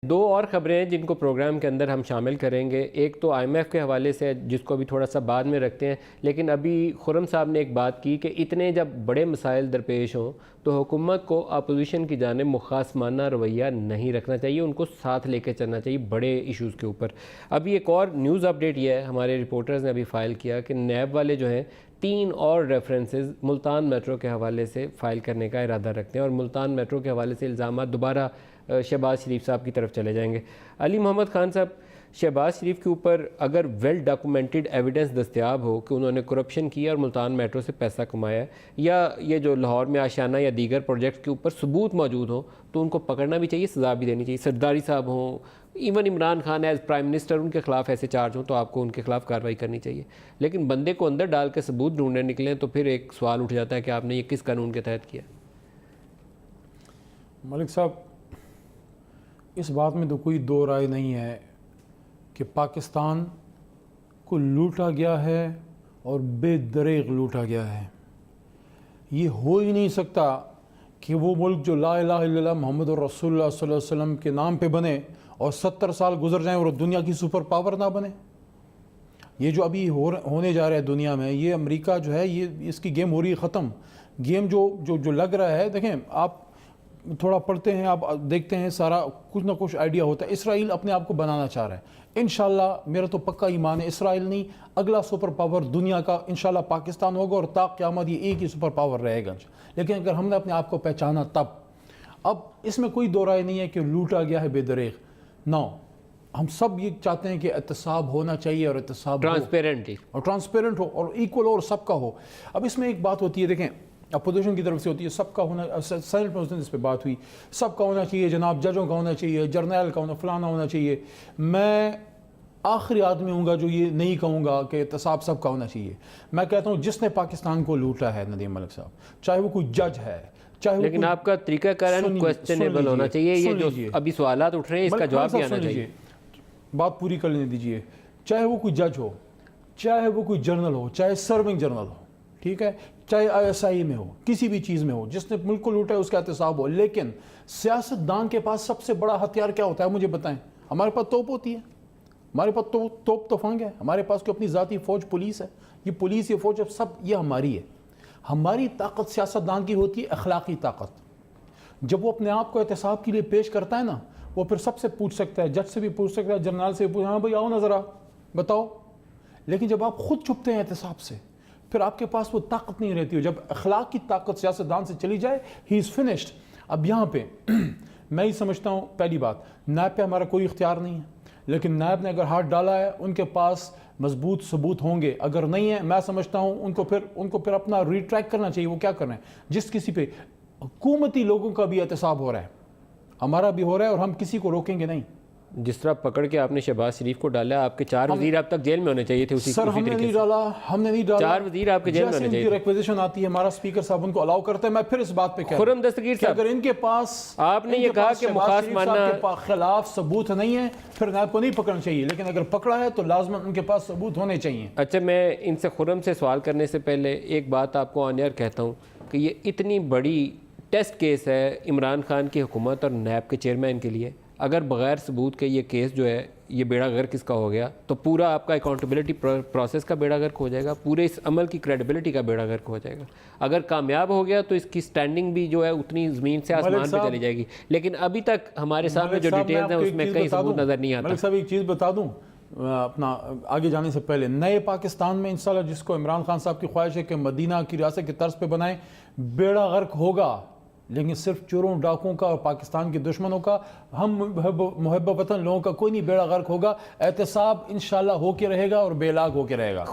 دو اور خبریں ہیں جن کو پروگرام کے اندر ہم شامل کریں گے. ایک تو آئی ایم ایف کے حوالے سے جس کو ابھی تھوڑا سا بعد میں رکھتے ہیں, لیکن ابھی خرم صاحب نے ایک بات کی کہ اتنے جب بڑے مسائل درپیش ہوں تو حکومت کو اپوزیشن کی جانب مخاصمانہ رویہ نہیں رکھنا چاہیے, ان کو ساتھ لے کے چلنا چاہیے بڑے ایشوز کے اوپر. ابھی ایک اور نیوز اپڈیٹ یہ ہے, ہمارے رپورٹرز نے ابھی فائل کیا کہ نیب والے جو ہیں 3 اور ریفرنسز ملتان میٹرو کے حوالے سے فائل کرنے کا ارادہ رکھتے ہیں, اور ملتان میٹرو کے حوالے سے الزامات دوبارہ شہباز شریف صاحب کی طرف چلے جائیں گے. علی محمد خان صاحب, شہباز شریف کے اوپر اگر ویل ڈاکومنٹڈ ایویڈنس دستیاب ہو کہ انہوں نے کرپشن کیا اور ملتان میٹرو سے پیسہ کمایا ہے, یا یہ جو لاہور میں آشیانہ یا دیگر پروجیکٹس کے اوپر ثبوت موجود ہوں, تو ان کو پکڑنا بھی چاہیے, سزا بھی دینی چاہیے. سرداری صاحب ہوں, even Imran Khan as prime minister, ان کے خلاف ایسے چارج ہوں تو آپ کو ان کے خلاف کارروائی کرنی چاہیے. لیکن بندے کو اندر ڈال کے ثبوت ڈھونڈنے نکلیں تو پھر ایک سوال اٹھ جاتا ہے کہ آپ نے یہ کس قانون کے تحت کیا. ملک صاحب, اس بات میں تو کوئی دو رائے نہیں ہے کہ پاکستان کو لوٹا گیا ہے اور بے دریغ لوٹا گیا ہے. یہ ہو ہی نہیں سکتا کہ وہ ملک جو لا الہ الا اللہ محمد رسول اللہ صلی اللہ علیہ وسلم کے نام پہ بنے اور 70 سال گزر جائیں اور دنیا کی سپر پاور نہ بنے. یہ جو ابھی ہونے جا رہا ہے دنیا میں, یہ امریکہ جو ہے, یہ اس کی گیم ہو رہی ہے ختم. گیم جو لگ رہا ہے, دیکھیں آپ تھوڑا پڑھتے ہیں, آپ دیکھتے ہیں, سارا کچھ نہ کچھ آئیڈیا ہوتا ہے. اسرائیل اپنے آپ کو بنانا چاہ رہا ہے. انشاءاللہ میرا تو پکا ایمان ہے, اسرائیل نہیں, اگلا سپر پاور دنیا کا انشاءاللہ پاکستان ہوگا, اور تا قیامت یہ ایک ہی سپر پاور رہے گا. لیکن اگر ہم نے اپنے آپ کو پہچانا تب. اب اس میں کوئی دو رائے نہیں ہے کہ لوٹا گیا ہے بے دریغ. نو, ہم سب یہ چاہتے ہیں کہ احتساب ہونا چاہیے, اور احتساب ٹرانسپیرنٹ ہو اور ایکول اور سب کا ہو. اب اس میں ایک بات ہوتی ہے, دیکھیں اپوزیشن کی طرف سے ہوتی ہے سب کا ہونا, سینٹ میں اس دن اس پہ بات ہوئی, سب کا ہونا چاہیے, جناب ججوں کا ہونا چاہیے, جرنیل کا فلانا ہونا چاہیے. میں آخری آدمی ہوں گا جو یہ نہیں کہوں گا کہ احتساب سب کا ہونا چاہیے. میں کہتا ہوں جس نے پاکستان کو لوٹا ہے ندیم ملک صاحب, چاہے وہ کوئی جج ہے, چاہے لیکن آپ کا طریقہ کارن کوسچنیبل ہونا چاہیے. یہ جو ابھی سوالات اٹھ رہے ہیں اس کا جواب بھی آنا چاہیے. بات پوری کر لینے دیجیے. چاہے وہ کوئی جج ہو, چاہے وہ کوئی جرنل ہو, چاہے سرونگ جرنل ہو, ٹھیک ہے, چاہے ISI میں ہو, کسی بھی چیز میں ہو, جس نے ملک کو لوٹا ہے اس کا احتساب ہو. لیکن سیاست دان کے پاس سب سے بڑا ہتھیار کیا ہوتا ہے مجھے بتائیں؟ ہمارے پاس توپ ہوتی ہے, ہمارے پاس توپ تفنگ ہے, ہمارے پاس کوئی اپنی ذاتی فوج پولیس ہے. یہ پولیس, یہ فوج, سب یہ ہماری ہے. ہماری طاقت سیاست دان کی ہوتی ہے اخلاقی طاقت. جب وہ اپنے آپ کو احتساب کے لیے پیش کرتا ہے نا, وہ پھر سب سے پوچھ سکتا ہے, جج سے بھی پوچھ سکتا ہے, جرنل سے بھی پوچھ, ہاں بھائی آؤ نا ذرا بتاؤ. لیکن جب آپ خود چھپتے ہیں احتساب سے, پھر آپ کے پاس وہ طاقت نہیں رہتی. جب اخلاق کی طاقت سیاستدان سے چلی جائے, ہی از فنشڈ. اب یہاں پہ میں ہی سمجھتا ہوں, پہلی بات, نیب پہ ہمارا کوئی اختیار نہیں ہے, لیکن نیب نے اگر ہاتھ ڈالا ہے ان کے پاس مضبوط ثبوت ہوں گے. اگر نہیں ہے, میں سمجھتا ہوں ان کو پھر اپنا ریٹریک کرنا چاہیے. وہ کیا کر رہے ہیں, جس کسی پہ حکومتی لوگوں کا بھی احتساب ہو رہا ہے, ہمارا بھی ہو رہا ہے, اور ہم کسی کو روکیں گے نہیں. جس طرح پکڑ کے آپ نے شہباز شریف کو ڈالا, آپ کے 4 وزیر اب تک جیل میں ہونے چاہیے تھے. سر ہم نے نہیں ڈالا, 4 وزیر آپ کے جیل میں ہونے چاہیے. ریکویزیشن آتی ہے, ہمارا اسپیکر صاحب ان کو الاؤ کرتے ہیں. میں پھر اس بات پہ کہہ خرم دستگیر صاحب, اگر ان کے پاس آپ نے یہ کہا کہ مخاصمانہ کے خلاف ثبوت نہیں ہے, پھر نیب کو نہیں پکڑنا چاہیے. لیکن اگر پکڑا ہے تو لازماً ان کے پاس ثبوت ہونے چاہیے. اچھا, میں ان سے خرم سے سوال کرنے سے پہلے ایک بات آپ کو آن ایئر کہتا ہوں کہ یہ اتنی بڑی ٹیسٹ کیس ہے عمران خان کی حکومت اور نیب کے چیئرمین کے لیے. اگر بغیر ثبوت کے یہ کیس جو ہے, یہ بیڑا غرق کس کا ہو گیا, تو پورا آپ کا اکاؤنٹیبلٹی پروسیس کا بیڑا غرق ہو جائے گا, پورے اس عمل کی کریڈیبلٹی کا بیڑا غرق ہو جائے گا. اگر کامیاب ہو گیا تو اس کی سٹینڈنگ بھی جو ہے اتنی زمین سے آسمان پہ چلی جائے گی. لیکن ابھی تک ہمارے سامنے جو ڈیٹیلز ہیں اس میں کہیں ثبوت نظر نہیں آتا. ملک صاحب ایک چیز بتا دوں اپنا آگے جانے سے پہلے, نئے پاکستان میں انشاءاللہ جس کو عمران خان صاحب کی خواہش ہے کہ مدینہ کی ریاست کی طرز پہ بنائیں, بیڑا غرق ہوگا, لیکن صرف چوروں ڈاکوں کا اور پاکستان کے دشمنوں کا. ہم محب وطن لوگوں کا کوئی نہیں بیڑا غرق ہوگا. احتساب انشاءاللہ ہو کے رہے گا اور بے لاگ ہو کے رہے گا.